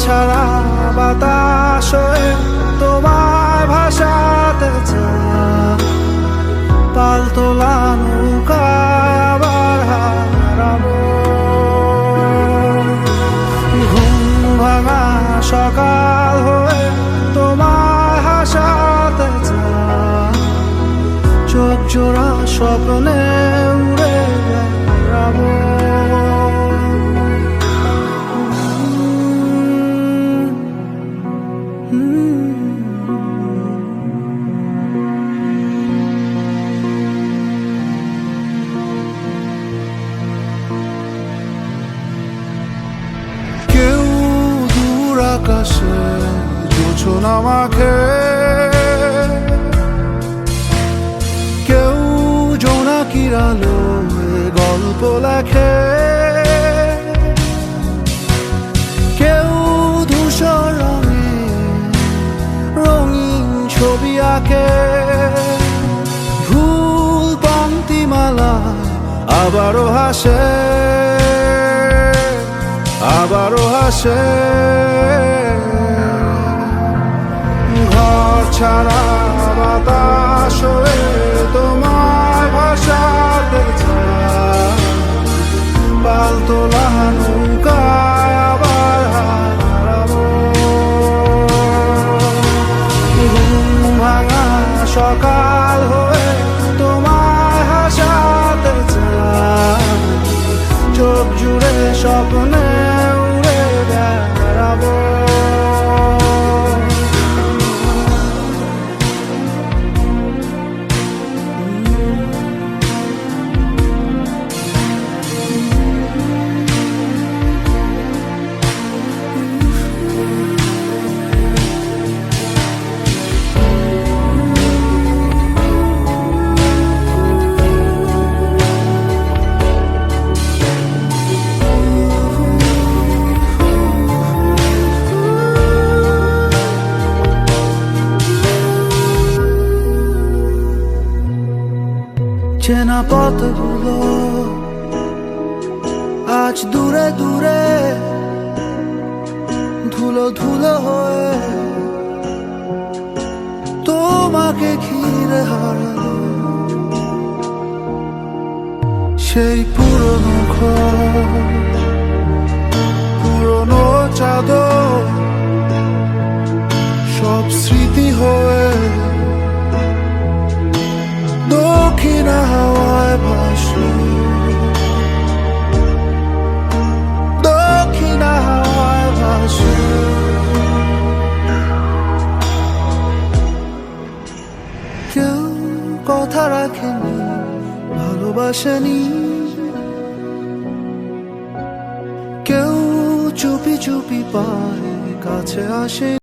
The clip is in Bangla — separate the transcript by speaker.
Speaker 1: ছাড়া বাতাস হয়ে তোমায় ভাসাতে চাই, পালতোলা নৌকায় আবার হারাবো। ঘুম ভাঙা সকাল হয়ে তোমায় হাসাতে চাই, চোখ জোড়া স্বপ্নে উড়ে বেড়াবো। কেউ দূর আকাশে জোছনা মাখে, কেউ জোনাকির আলোয় গল্প লেখে, কেউ ধূসর রঙে রঙিন ছবি আঁকে। ভুল পংক্তিমালায় আবারও হাসে, আবারও হাসে। ঘর ছাড়া বাতাস হয়ে তোমায় ভাসাতে চাই, পালতোলা নৌকায় আবার হারাবো। ঘুম ভাঙা সকাল হয়ে তোমায় হাসাতে চাই, চোখ জুড়ে স্বপ্নে উড়ে বেড়াবো। চেনা পথগুলো আজ দূরে দূরে ধুলো ধুলো হয়ে তোমাকে ঘিরে হারালো। সেই পুরনো ঘর, পুরনো চাদর, সব স্মৃতি হয়ে দক্ষিণা হাওয়ায় ভাসলো, দক্ষিণা হাওয়ায় ভাসলো। কেউ কথা রাখেনি, ভালোবাসেনি, কেউ চুপি চুপি পায় কাছে আসে।